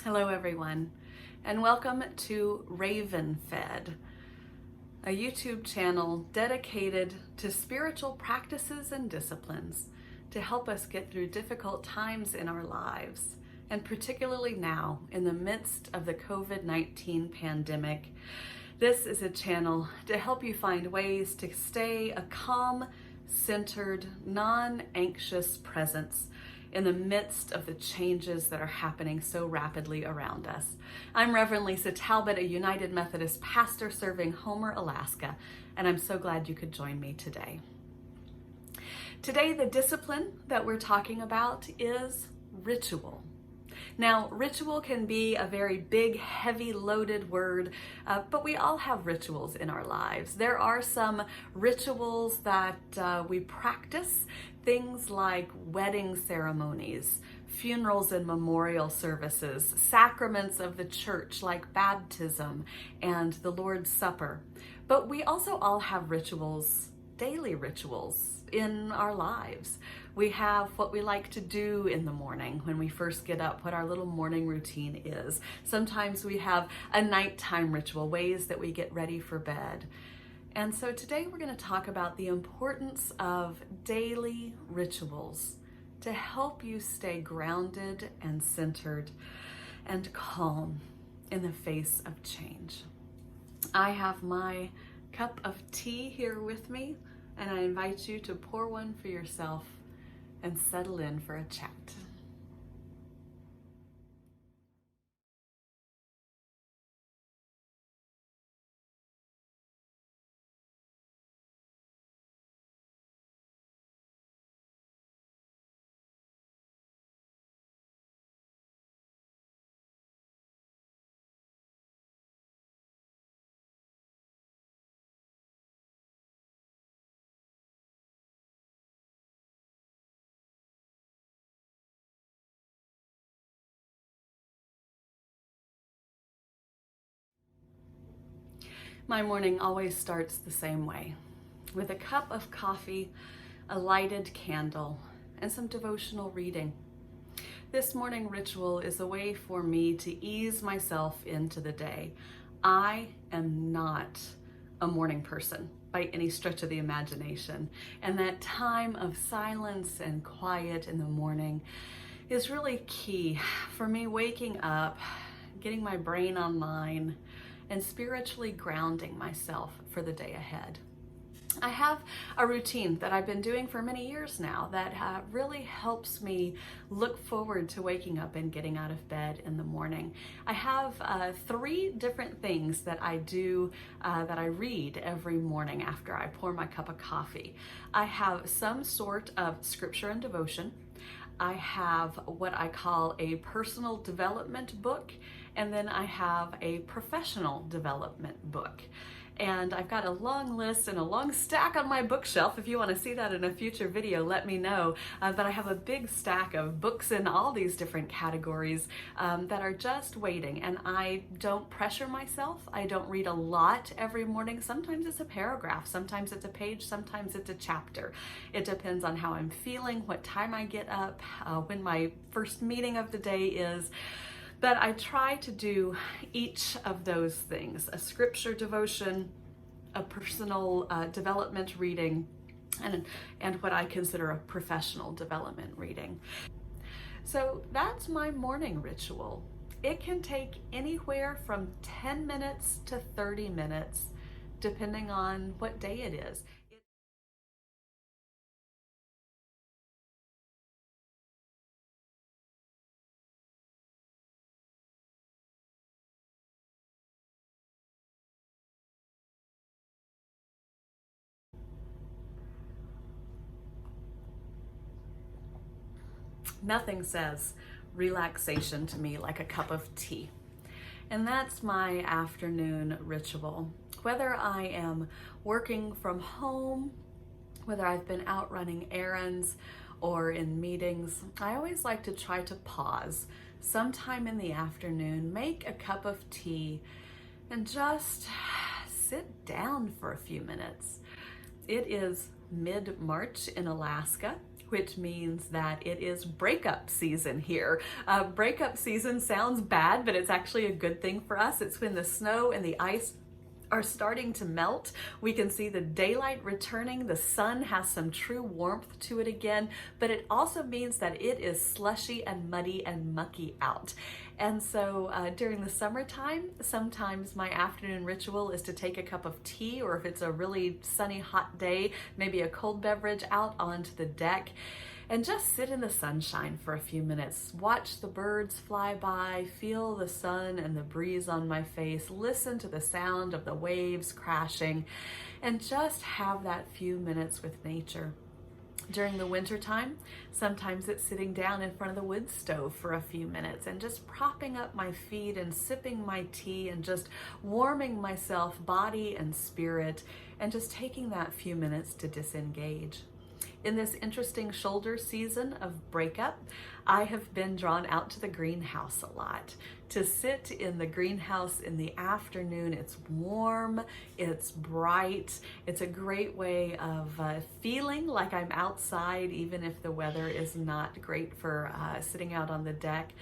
Hello everyone, and welcome to Raven Fed, a YouTube channel dedicated to spiritual practices and disciplines to help us get through difficult times in our lives, and particularly now in the midst of the COVID-19 pandemic. This is a channel to help you find ways to stay a calm, centered, non-anxious presence in the midst of the changes that are happening so rapidly around us. I'm Reverend Lisa Talbot, a United Methodist pastor serving Homer, Alaska, and I'm so glad you could join me today. Today, the discipline that we're talking about is ritual. Now, ritual can be a very big, heavy, loaded word, but we all have rituals in our lives. There are some rituals that we practice, things like wedding ceremonies, funerals and memorial services, sacraments of the church like baptism and the Lord's Supper. But we also all have rituals, daily rituals in our lives. We have what we like to do in the morning when we first get up, what our little morning routine is. Sometimes we have a nighttime ritual, ways that we get ready for bed. And so today we're going to talk about the importance of daily rituals to help you stay grounded and centered and calm in the face of change. I have my cup of tea here with me, and I invite you to pour one for yourself and settle in for a chat. My morning always starts the same way, with a cup of coffee, a lighted candle, and some devotional reading. This morning ritual is a way for me to ease myself into the day. I am not a morning person by any stretch of the imagination, and that time of silence and quiet in the morning is really key for me waking up, getting my brain online, and spiritually grounding myself for the day ahead. I have a routine that I've been doing for many years now that really helps me look forward to waking up and getting out of bed in the morning. I have 3 different things that I do, that I read every morning after I pour my cup of coffee. I have some sort of scripture and devotion. I have what I call a personal development book, and then I have a professional development book. And I've got a long list and a long stack on my bookshelf. If you want to see that in a future video, let me know. But I have a big stack of books in all these different categories that are just waiting. And I don't pressure myself. I don't read a lot every morning. Sometimes it's a paragraph, sometimes it's a page, sometimes it's a chapter. It depends on how I'm feeling, what time I get up, when my first meeting of the day is. But I try to do each of those things: a scripture devotion, a personal development reading, and what I consider a professional development reading. So that's my morning ritual. It can take anywhere from 10 minutes to 30 minutes, depending on what day it is. Nothing says relaxation to me like a cup of tea. And that's my afternoon ritual. Whether I am working from home, whether I've been out running errands or in meetings, I always like to try to pause sometime in the afternoon, make a cup of tea, and just sit down for a few minutes. It is mid-March in Alaska, which means that it is breakup season here. Breakup season sounds bad, but it's actually a good thing for us. It's when the snow and the ice are starting to melt. We can see the daylight returning. The sun has some true warmth to it again, but it also means that it is slushy and muddy and mucky out. And so during the summertime, sometimes my afternoon ritual is to take a cup of tea, or if it's a really sunny, hot day, maybe a cold beverage out onto the deck and just sit in the sunshine for a few minutes. Watch the birds fly by, feel the sun and the breeze on my face, listen to the sound of the waves crashing, and just have that few minutes with nature. During the winter time, sometimes it's sitting down in front of the wood stove for a few minutes and just propping up my feet and sipping my tea and just warming myself, body and spirit, and just taking that few minutes to disengage. In this interesting shoulder season of breakup, I have been drawn out to the greenhouse a lot. To sit in the greenhouse in the afternoon, it's warm, it's bright, it's a great way of feeling like I'm outside, even if the weather is not great for sitting out on the deck.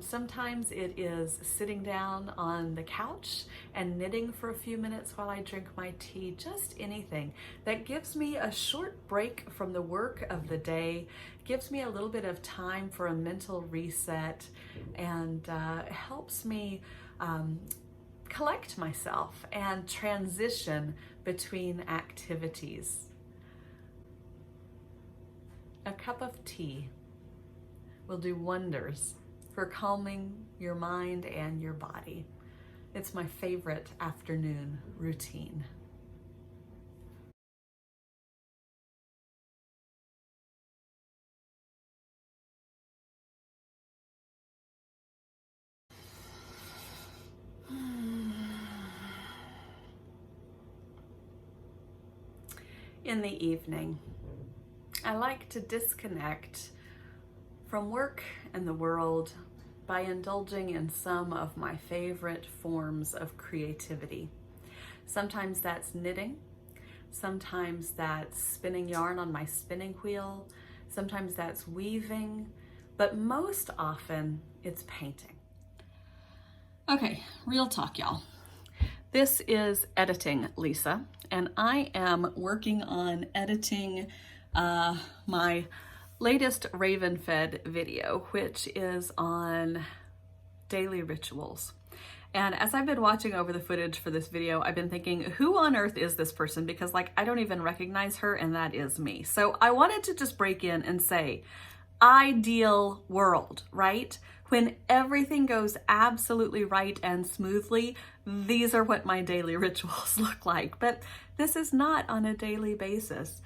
Sometimes it is sitting down on the couch and knitting for a few minutes while I drink my tea, just anything that gives me a short break from the work of the day, gives me a little bit of time for a mental reset, and helps me collect myself and transition between activities. A cup of tea will do wonders for calming your mind and your body. It's my favorite afternoon routine. In the evening, I like to disconnect from work and the world by indulging in some of my favorite forms of creativity. Sometimes that's knitting, sometimes that's spinning yarn on my spinning wheel, sometimes that's weaving, but most often it's painting. Okay, real talk, y'all. This is Editing Lisa, and I am working on editing my latest Raven-fed video, which is on daily rituals. And as I've been watching over the footage for this video, I've been thinking, who on earth is this person? Because I don't even recognize her, and that is me. So I wanted to just break in and say, ideal world, right? When everything goes absolutely right and smoothly, these are what my daily rituals look like. But this is not on a daily basis.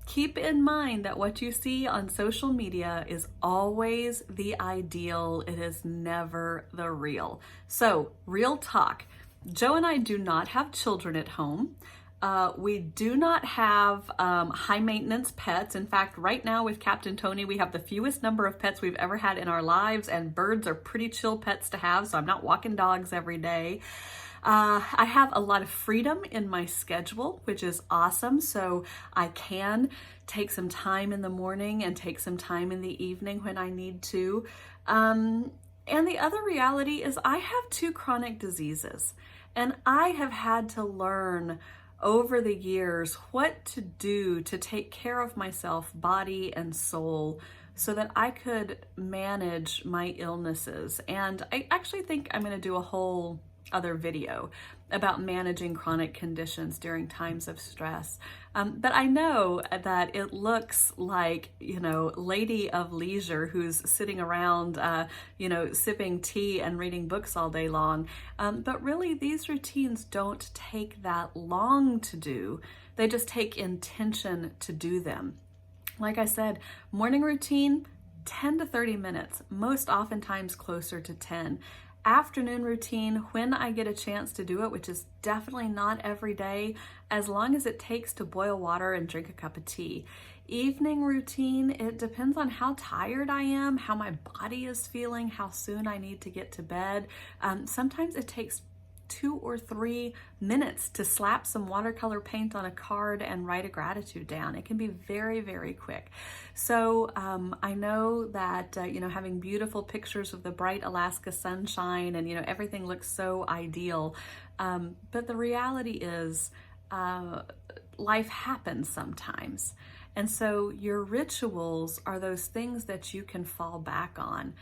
Keep in mind that what you see on social media is always the ideal. It is never the real. So, real talk. Joe and I do not have children at home. We do not have high maintenance pets. In fact, right now with Captain Tony, we have the fewest number of pets we've ever had in our lives, and birds are pretty chill pets to have, so I'm not walking dogs every day. I have a lot of freedom in my schedule, which is awesome. So I can take some time in the morning and take some time in the evening when I need to. And the other reality is I have 2 chronic diseases, and I have had to learn over the years what to do to take care of myself, body and soul, so that I could manage my illnesses. And I actually think I'm going to do a whole other video about managing chronic conditions during times of stress. But I know that it looks like, lady of leisure who's sitting around, sipping tea and reading books all day long. But really, these routines don't take that long to do. They just take intention to do them. Like I said, morning routine, 10 to 30 minutes, most oftentimes closer to 10. Afternoon routine, when I get a chance to do it, which is definitely not every day, as long as it takes to boil water and drink a cup of tea. Evening routine, it depends on how tired I am, how my body is feeling, how soon I need to get to bed. Sometimes it takes 2 or 3 minutes to slap some watercolor paint on a card and write a gratitude down. It can be very, very quick. So I know that, having beautiful pictures of the bright Alaska sunshine and, everything looks so ideal. But the reality is life happens sometimes. And so your rituals are those things that you can fall back on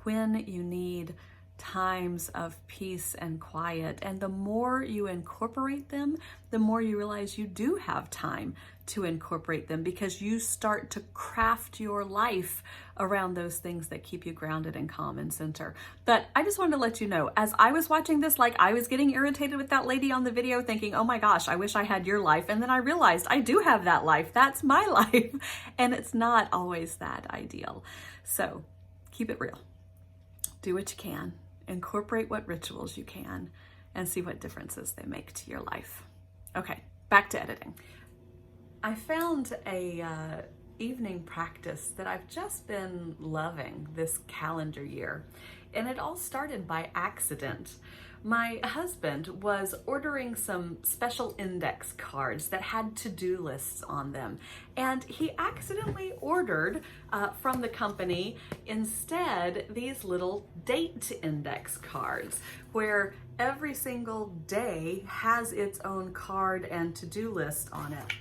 when you need times of peace and quiet. And the more you incorporate them, the more you realize you do have time to incorporate them, because you start to craft your life around those things that keep you grounded and calm and center. But I just wanted to let you know, as I was watching this, I was getting irritated with that lady on the video thinking, oh my gosh, I wish I had your life. And then I realized I do have that life. That's my life. And it's not always that ideal. So keep it real. Do what you can. Incorporate what rituals you can and see what differences they make to your life. Okay, back to editing. I found a evening practice that I've just been loving this calendar year, and it all started by accident. My husband was ordering some special index cards that had to-do lists on them, and he accidentally ordered from the company instead these little date index cards where every single day has its own card and to-do list on it.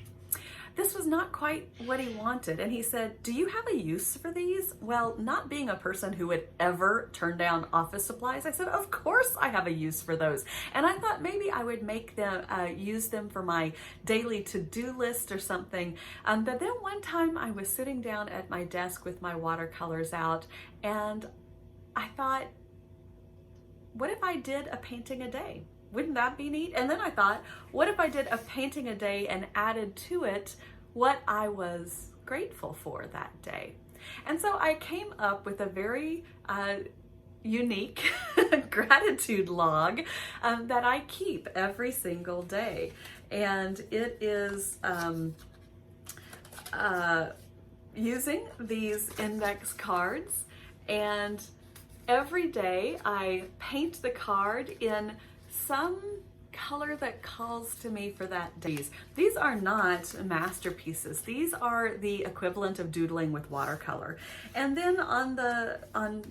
This was not quite what he wanted. And he said, do you have a use for these? Well, not being a person who would ever turn down office supplies, I said, of course I have a use for those. And I thought maybe I would make them, use them for my daily to-do list or something. But then one time I was sitting down at my desk with my watercolors out, and I thought, what if I did a painting a day? Wouldn't that be neat? And then I thought, what if I did a painting a day and added to it what I was grateful for that day? And so I came up with a very unique gratitude log that I keep every single day. And it is using these index cards. And every day I paint the card in some color that calls to me for that day. These are not masterpieces. These are the equivalent of doodling with watercolor. And then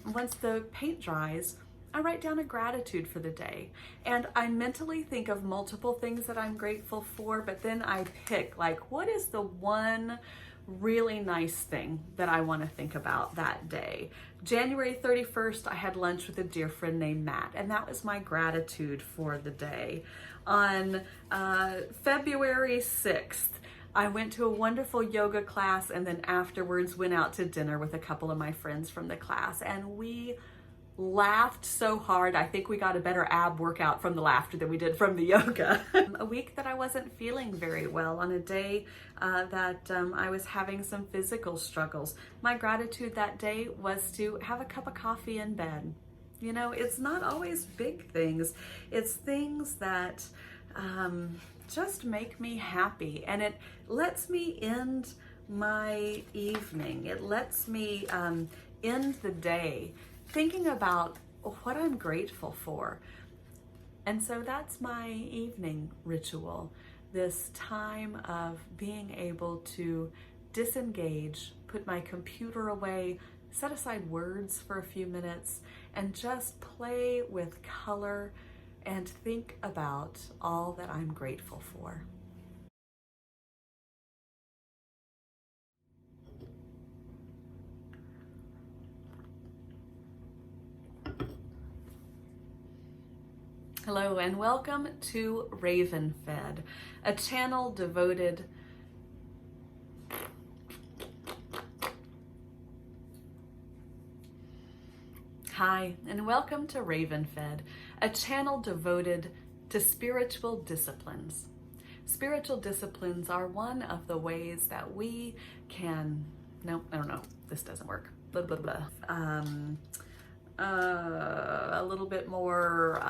once the paint dries, I write down a gratitude for the day. And I mentally think of multiple things that I'm grateful for, but then I pick, what is the one really nice thing that I want to think about that day. January 31st, I had lunch with a dear friend named Matt, and that was my gratitude for the day. On February 6th, I went to a wonderful yoga class, and then afterwards went out to dinner with a couple of my friends from the class, and we laughed so hard. I think we got a better ab workout from the laughter than we did from the yoga. A week that I wasn't feeling very well, on a day that I was having some physical struggles. My gratitude that day was to have a cup of coffee in bed. It's not always big things. It's things that just make me happy, and it lets me end my evening. It lets me end the day thinking about what I'm grateful for. And so that's my evening ritual, this time of being able to disengage, put my computer away, set aside words for a few minutes, and just play with color and think about all that I'm grateful for. Hello and welcome to Raven Fed, a channel devoted Hi, and welcome to Raven Fed, a channel devoted to spiritual disciplines. Spiritual disciplines are one of the ways that we can, this doesn't work, blah, blah, blah. A little bit more